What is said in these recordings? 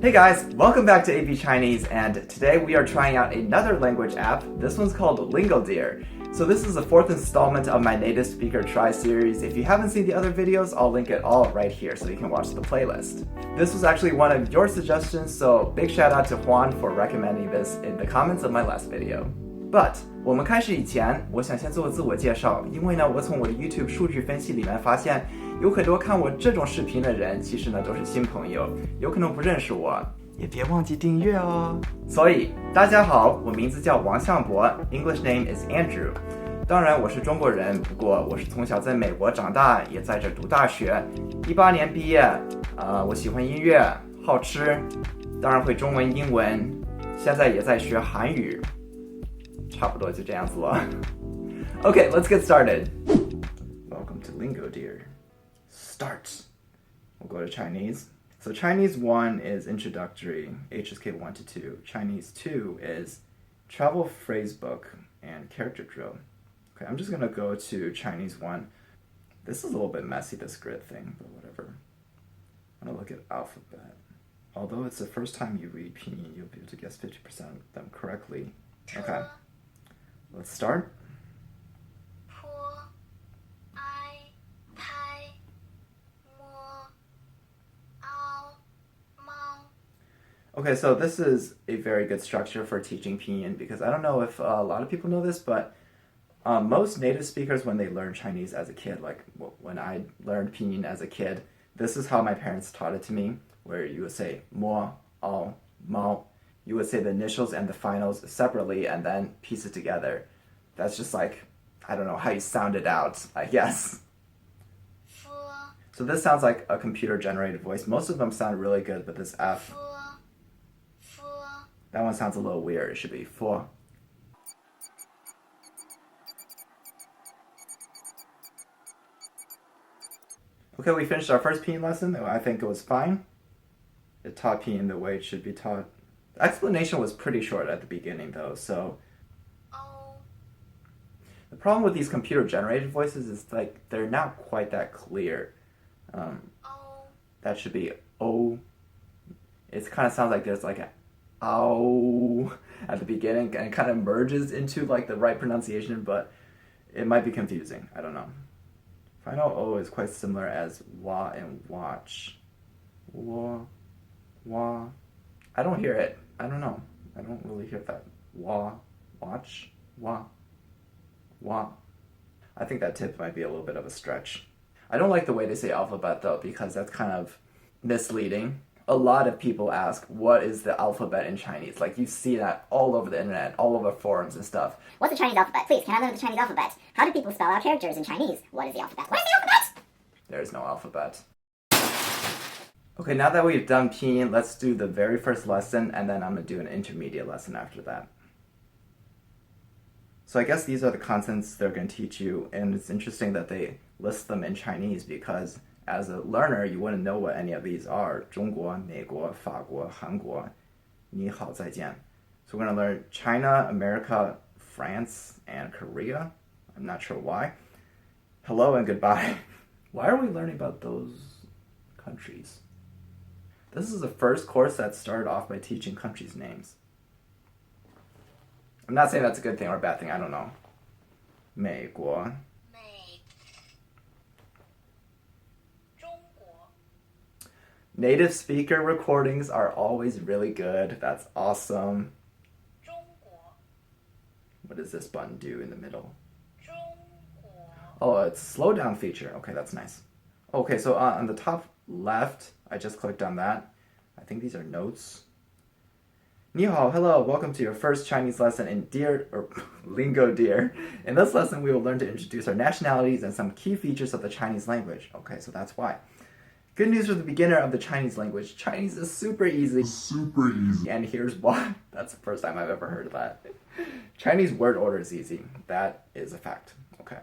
Hey guys, welcome back to AP Chinese, and today we are trying out another language app. This one's called Lingodeer. So this is the fourth installment of my native speaker try series. If you haven't seen the other videos, I'll link it all right here so you can watch the playlist. This was actually one of your suggestions, so big shout out to Juan for recommending this in the comments of my last video. But 我们开始以前，我想先做个自我介绍，因为呢，我从我的 YouTube 数据分析里面发现，有很多看我这种视频的人，其实呢都是新朋友，有可能不认识我，也别忘记订阅哦。所以大家好，我名字叫王向博 ，English name is Andrew。当然我是中国人，不过我是从小在美国长大，也在这读大学，18年毕业。我喜欢音乐，好吃，当然会中文、英文，现在也在学韩语。差不多就这样子了。Okay, let's get started. Welcome to Lingodeer. Start. We'll go to Chinese. So Chinese 1 is introductory, HSK 1 to 2. Chinese 2 is Travel Phrasebook and character drill. Okay, I'm just gonna go to Chinese 1. This is a little bit messy, this grid thing, but whatever. I'm gonna look at alphabet. Although it's the first time you read Pinyin, you'll be able to guess 50% of them correctly. Okay. Let's start. Okay, so this is a very good structure for teaching Pinyin because I don't know if a lot of people know this, but most native speakers, when they learn Chinese as a kid, like when I learned Pinyin as a kid, this is how my parents taught it to me, where you would say mo, ao, mao. You would say the initials and the finals separately and then piece it together. That's just like, I don't know how you sound it out, I guess. So this sounds like a computer-generated voice. Most of them sound really good, but this F, that one sounds a little weird. It should be fu. Okay, we finished our first Pinyin lesson. I think it was fine. It taught Pinyin the way it should be taught. The explanation was pretty short at the beginning though, so the problem with these computer-generated voices is like they're not quite that clear. That should be O. It kind of sounds like there's like an ow at the beginning and it kind of merges into like the right pronunciation, but it might be confusing. I don't know. Final O is quite similar as wa and watch. Wa, wa. I don't hear it. I don't know. I don't really hear that. Wa, watch, wa, wa. I think that tip might be a little bit of a stretch. I don't like the way they say alphabet though, because that's kind of misleading. A lot of people ask, what is the alphabet in Chinese? Like you see that all over the internet, all over forums and stuff. What's the Chinese alphabet? Please, can I learn the Chinese alphabet? How do people spell out characters in Chinese? What is the alphabet? What is the alphabet? There's no alphabet. Okay, now that we've done Pinyin, let's do the very first lesson, and then I'm going to do an intermediate lesson after that. So I guess these are the concepts they're going to teach you, and it's interesting that they list them in Chinese because as a learner, you wouldn't know what any of these are. 中国, 美国, 法国, 韩国, 你好, 再见. So we're going to learn China, America, France, and Korea. I'm not sure why. Hello and goodbye. Why are we learning about those countries? This is the first course that started off by teaching countries' names. I'm not saying that's a good thing or a bad thing, I don't know. 美国. Native speaker recordings are always really good. That's awesome. What does this button do in the middle? Oh, it's a slow down feature. Okay, that's nice. Okay, so on the top left, I just clicked on that. I think these are notes. 你好, hello, welcome to your first Chinese lesson in Lingodeer. In this lesson, we will learn to introduce our nationalities and some key features of the Chinese language. Okay, so that's why. Good news for the beginner of the Chinese language. Chinese is super easy. Super easy. And here's why. That's the first time I've ever heard of that. Chinese word order is easy. That is a fact. Okay.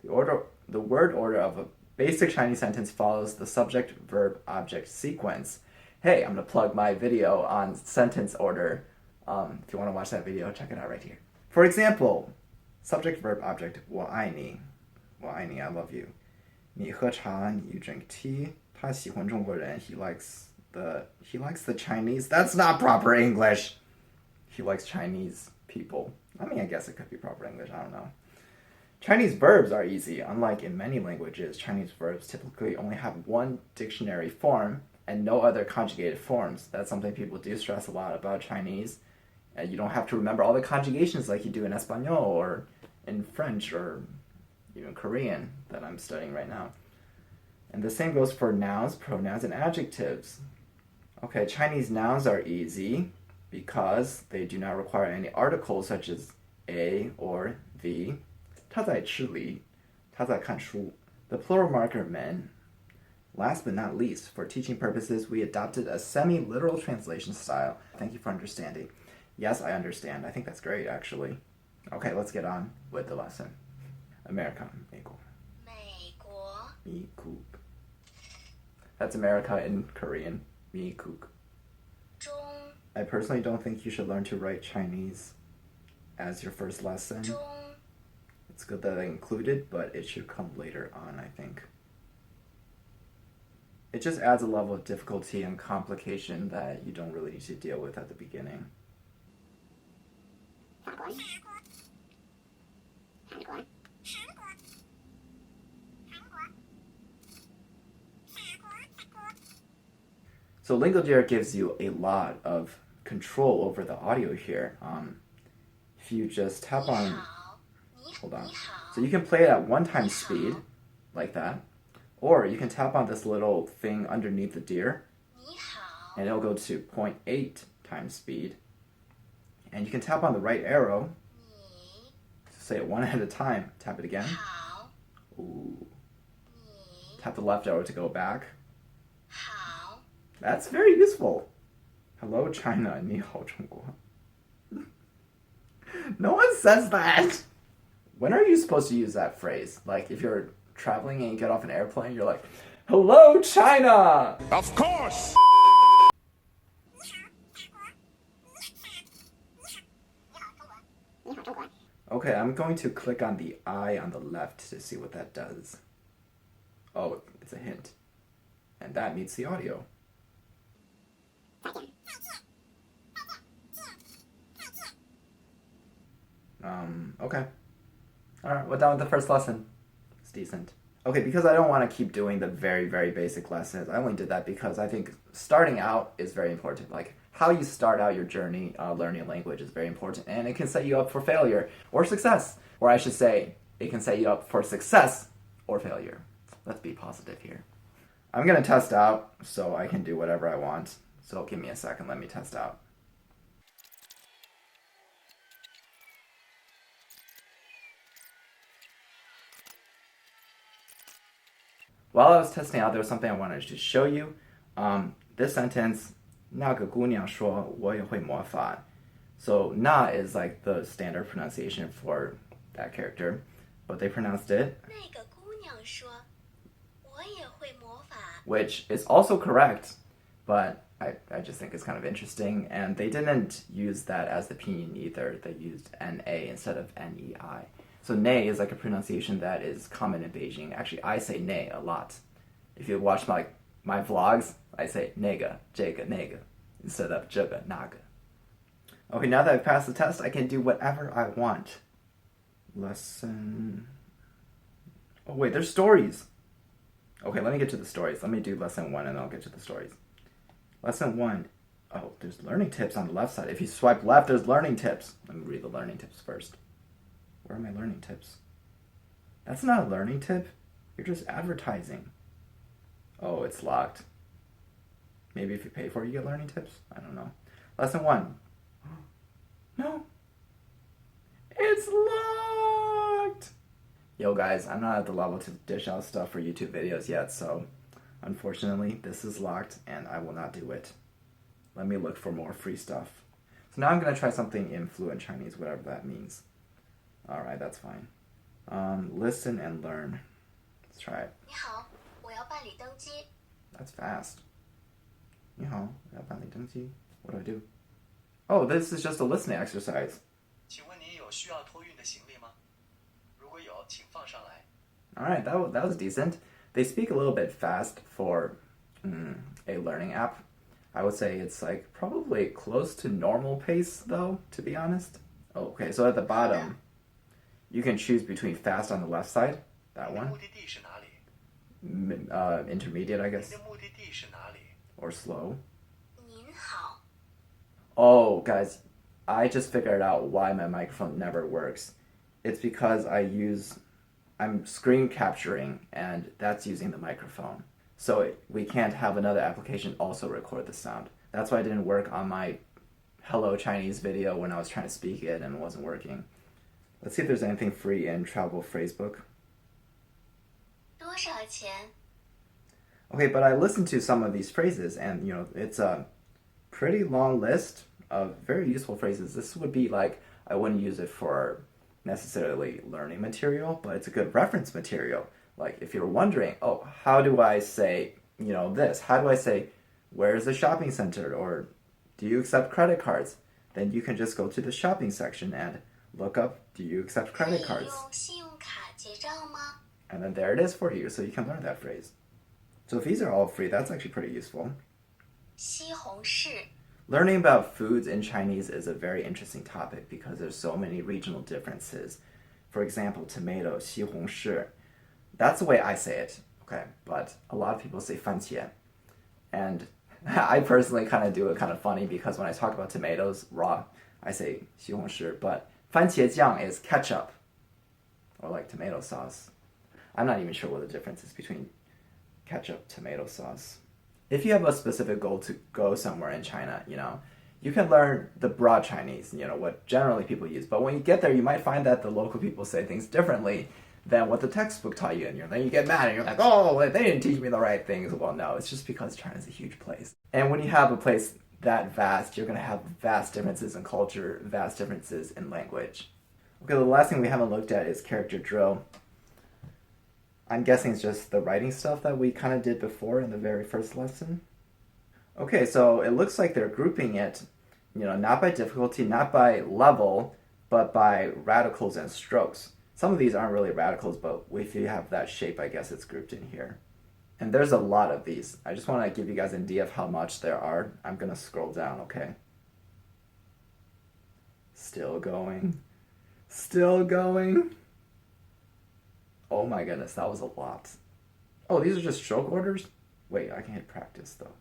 The word order of a basic Chinese sentence follows the subject, verb, object sequence. Hey, I'm going to plug my video on sentence order. If you want to watch that video, check it out right here. For example, subject, verb, object, 我爱你. 我爱你, I love you. 你喝茶, you drink tea. 他喜欢中国人, he likes He likes the Chinese. That's not proper English. He likes Chinese people. I mean, I guess it could be proper English. I don't know. Chinese verbs are easy. Unlike in many languages, Chinese verbs typically only have one dictionary form and no other conjugated forms. That's something people do stress a lot about Chinese. And you don't have to remember all the conjugations like you do in Espanol or in French or even Korean that I'm studying right now. And the same goes for nouns, pronouns, and adjectives. Okay, Chinese nouns are easy because they do not require any articles such as a or the. 他在吃梨,他在看书. The plural marker men. Last but not least, for teaching purposes, we adopted a semi-literal translation style. Thank you for understanding. Yes, I understand. I think that's great, actually. Okay, let's get on with the lesson. America, 美国. 美国 미국. That's America in Korean. 미국. 中 I personally don't think you should learn to write Chinese as your first lesson. 中 It's good that I included, but it should come later on, I think. It just adds a level of difficulty and complication that you don't really need to deal with at the beginning. So Lingodeer gives you a lot of control over the audio here. If you just tap on... Hold on. So you can play it at 1 times speed, like that. Or you can tap on this little thing underneath the deer, 你好 and it'll go to 0.8 times speed. And you can tap on the right arrow, 你 to say it one at a time. Tap it again. 好 Ooh. 你 Tap the left arrow to go back. 好 That's very useful. Hello, China. 你好, 中国. No one says that. When are you supposed to use that phrase? Like, if you're traveling and you get off an airplane, you're like, hello, China! Of course! Okay, I'm going to click on the I on the left to see what that does. Oh, it's a hint. And that meets the audio. Okay. Alright, we're done with the first lesson. It's decent. Okay, because I don't want to keep doing the very, very basic lessons, I only did that because I think starting out is very important. Like, how you start out your journey learning a language is very important, and it can set you up for failure or success. Or I should say, it can set you up for success or failure. Let's be positive here. I'm going to test out so I can do whatever I want. So give me a second, let me test out. While I was testing out, there was something I wanted to show you. This sentence, 那个姑娘说我也会魔法. So, na is like the standard pronunciation for that character, but they pronounced it, 那个姑娘说我也会魔法 which is also correct, but I just think it's kind of interesting. And they didn't use that as the pinyin either. They used N-A instead of N-E-I. So ne is like a pronunciation that is common in Beijing. Actually, I say ne a lot. If you watch my vlogs, I say nega, jega, nega, instead of jega, naga. Okay, now that I've passed the test, I can do whatever I want. Lesson... Oh wait, there's stories. Okay, let me get to the stories. Let me do lesson 1 and I'll get to the stories. Lesson 1. Oh, there's learning tips on the left side. If you swipe left, there's learning tips. Let me read the learning tips first. Where are my learning tips? That's not a learning tip. You're just advertising. Oh, it's locked. Maybe if you pay for it, you get learning tips? I don't know. Lesson 1. No. It's locked! Yo guys, I'm not at the level to dish out stuff for YouTube videos yet, so unfortunately, this is locked and I will not do it. Let me look for more free stuff. So now I'm going to try something in Fluent Chinese, whatever that means. Alright, that's fine. Listen and learn. Let's try it. 你好我要办理登记 That's fast. 你好，我要办理登记. What do I do? Oh, this is just a listening exercise. 请问您有需要托运的行李吗？如果有，请放上来。 Alright, that was decent. They speak a little bit fast for a learning app. I would say it's like probably close to normal pace though, to be honest. Okay, so at the bottom, you can choose between fast on the left side, that 你的 one, 目的地是哪里？ intermediate, I 你 guess, 的目的地是哪里？ or slow. 您好， Oh, guys, I just figured out why my microphone never works. It's because I'm screen capturing, and that's using the microphone. So we can't have another application also record the sound. That's why it didn't work on my Hello Chinese video when I was trying to speak it and it wasn't working. Let's see if there's anything free in Travel Phrasebook. 多少钱？ Okay, but I listened to some of these phrases, and it's a pretty long list of very useful phrases. This would be like, I wouldn't use it for necessarily learning material, but it's a good reference material. Like if you're wondering, oh, how do I say, this? How do I say, where's the shopping center? Or do you accept credit cards? Then you can just go to the shopping section and look up, do you accept 可 credit 以 cards? 用信用卡结账吗？ And then there it is for you, so you can learn that phrase. So if these are all free, that's actually pretty useful. 西红柿， Learning about foods in Chinese is a very interesting topic because there's so many regional differences. For example, tomato, 西红柿. That's the way I say it, okay? But a lot of people say 番茄. And I personally kind of do it kind of funny because when I talk about tomatoes raw, I say 西红柿, but 番茄酱 is ketchup, or like tomato sauce. I'm not even sure what the difference is between ketchup, tomato sauce. If you have a specific goal to go somewhere in China, you can learn the broad Chinese, what generally people use. But when you get there, you might find that the local people say things differently than what the textbook taught you. And then you get mad and you're like, oh, they didn't teach me the right things. Well, no, it's just because China's a huge place. And when you have a place that vast, you're going to have vast differences in culture, vast differences in language. Okay, the last thing we haven't looked at is character drill. I'm guessing it's just the writing stuff that we kind of did before in the very first lesson. Okay, so it looks like they're grouping it, not by difficulty, not by level, but by radicals and strokes. Some of these aren't really radicals, but if you have that shape, I guess it's grouped in here. And there's a lot of these. I just want to give you guys an idea of how much there are. I'm going to scroll down, okay? Still going. Still going. Oh my goodness, that was a lot. Oh, these are just stroke orders? Wait, I can hit practice though.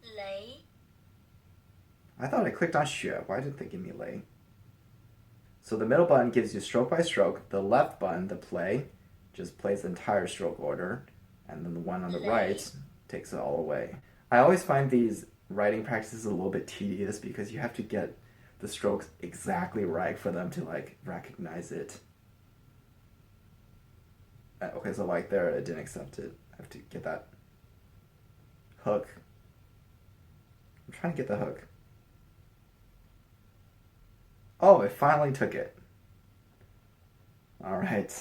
雷， I thought I clicked on 学. Why did they give me lei? So the middle button gives you stroke by stroke. The left button, the play, just plays the entire stroke order. And then the one on the right takes it all away. I always find these writing practices a little bit tedious because you have to get the strokes exactly right for them to recognize it. Okay, so there, it didn't accept it. I have to get that hook. I'm trying to get the hook. Oh, it finally took it. Alright.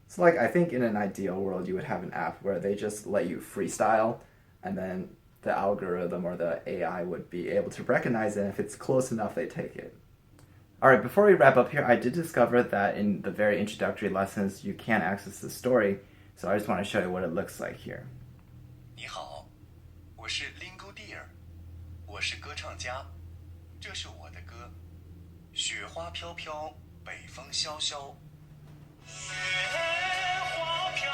So I think in an ideal world you would have an app where they just let you freestyle and then the algorithm or the AI would be able to recognize it, and if it's close enough they take it. Alright, before we wrap up here, I did discover that in the very introductory lessons you can access the story, so I just want to show you what it looks like here. 你好，我是 Lingodeer， 我是歌唱家，这是我的歌。雪花飘飘，北风萧萧。雪花飘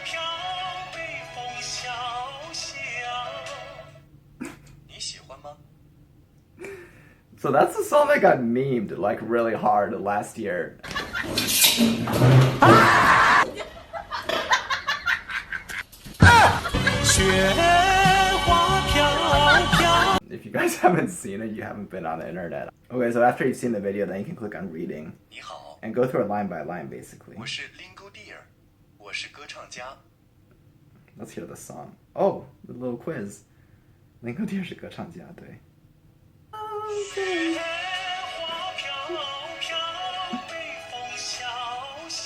飘，北风萧萧。你喜欢吗？ So that's the song that got memed really hard last year. If you guys haven't seen it, you haven't been on the internet. Okay, so after you've seen the video, then you can click on reading 你好， and go through it line by line, basically. 我是 Lingodeer， 我是歌唱家。 Let's hear the song. Oh, the little quiz. Lingodeer 是歌唱家，对。 雪花飘飘，北风萧萧。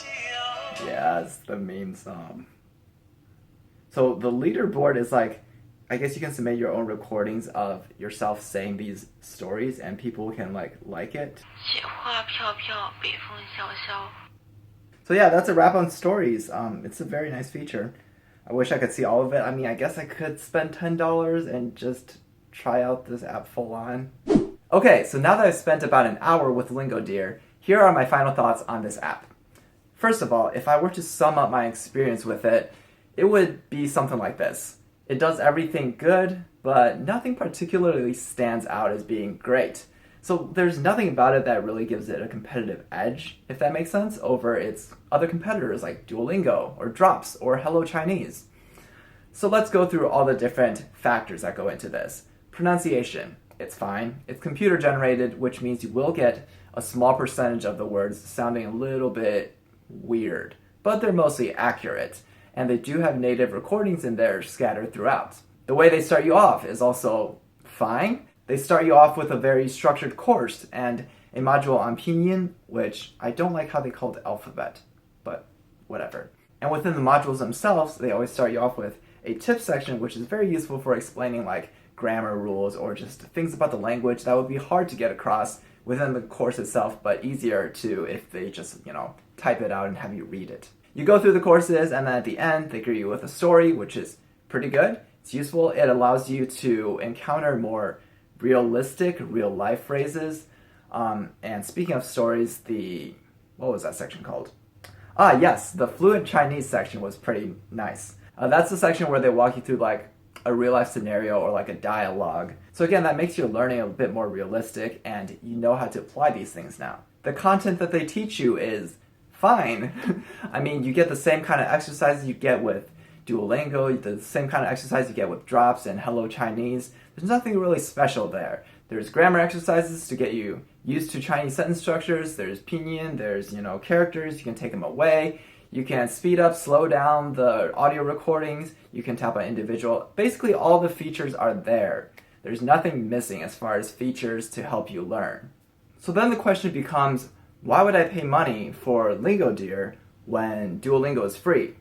Yes, the meme song. So the leaderboard is I guess you can submit your own recordings of yourself saying these stories and people can like it. 雪花飘飘，北风萧萧。 So yeah, that's a wrap on stories. It's a very nice feature. I wish I could see all of it. I mean, I guess I could spend $10 and just try out this app full on. Okay, so now that I've spent about an hour with Lingodeer, here are my final thoughts on this app. First of all, if I were to sum up my experience with it, it would be something like this. It does everything good, but nothing particularly stands out as being great. So there's nothing about it that really gives it a competitive edge, if that makes sense, over its other competitors like Duolingo or Drops or Hello Chinese. So let's go through all the different factors that go into this. Pronunciation, it's fine. It's computer generated, which means you will get a small percentage of the words sounding a little bit weird, but they're mostly accurate, and they do have native recordings in there scattered throughout. The way they start you off is also fine. They start you off with a very structured course and a module on Pinyin, which I don't like how they call it alphabet, but whatever. And within the modules themselves, they always start you off with a tip section, which is very useful for explaining like grammar rules or just things about the language that would be hard to get across within the course itself, but easier to if they just, type it out and have you read it. You go through the courses, and then at the end, they greet you with a story, which is pretty good. It's useful. It allows you to encounter more realistic, real-life phrases. And speaking of stories, what was that section called? Yes, the Fluent Chinese section was pretty nice. That's the section where they walk you through like a real-life scenario or like a dialogue. So again, that makes your learning a bit more realistic, and you know how to apply these things now. The content that they teach you is fine. I mean, you get the same kind of exercises you get with Duolingo, the same kind of exercise you get with Drops and Hello Chinese. There's nothing really special there. There's grammar exercises to get you used to Chinese sentence structures. There's Pinyin, there's, characters. You can take them away. You can speed up, slow down the audio recordings. You can tap on individual. Basically, all the features are there. There's nothing missing as far as features to help you learn. So then the question becomes, why would I pay money for Lingodeer when Duolingo is free?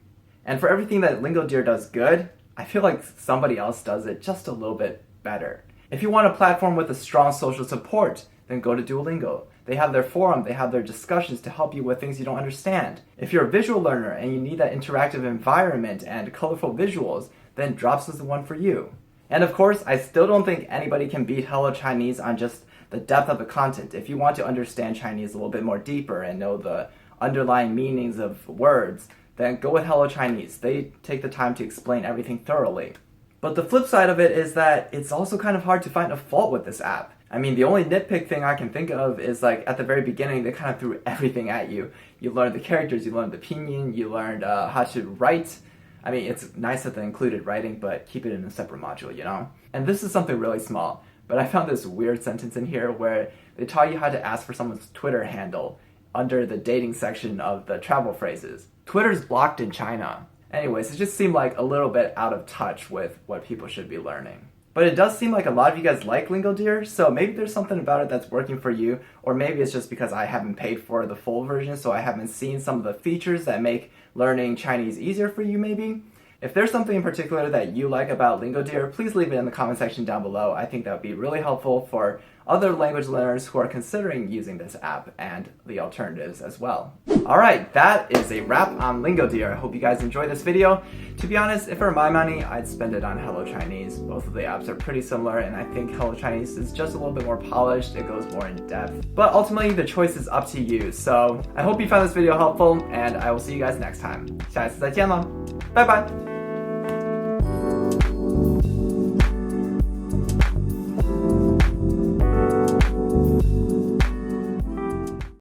And for everything that Lingodeer does good, I feel like somebody else does it just a little bit better. If you want a platform with a strong social support, then go to Duolingo. They have their forum, they have their discussions to help you with things you don't understand. If you're a visual learner and you need that interactive environment and colorful visuals, then Drops is the one for you. And of course, I still don't think anybody can beat Hello Chinese on just the depth of the content. If you want to understand Chinese a little bit more deeper and know the underlying meanings of words, then go with Hello Chinese. They take the time to explain everything thoroughly. But the flip side of it is that it's also kind of hard to find a fault with this app. I mean, the only nitpick thing I can think of is like at the very beginning, they kind of threw everything at you. You learned the characters, you learned the Pinyin, you learned how to write. I mean, it's nice that they included writing, but keep it in a separate module, And this is something really small, but I found this weird sentence in here where they taught you how to ask for someone's Twitter handle under the dating section of the travel phrases. Twitter's blocked in China. Anyways, it just seemed like a little bit out of touch with what people should be learning. But it does seem like a lot of you guys like Lingodeer, so maybe there's something about it that's working for you, or maybe it's just because I haven't paid for the full version, so I haven't seen some of the features that make learning Chinese easier for you maybe. If there's something in particular that you like about Lingodeer, please leave it in the comment section down below. I think that would be really helpful for other language learners who are considering using this app and the alternatives as well. Alright, that is a wrap on Lingodeer. I hope you guys enjoyed this video. To be honest, if it were my money, I'd spend it on Hello Chinese. Both of the apps are pretty similar, and I think Hello Chinese is just a little bit more polished. It goes more in depth. But ultimately, the choice is up to you. So I hope you found this video helpful, and I will see you guys next time. 下一次再见了，拜拜。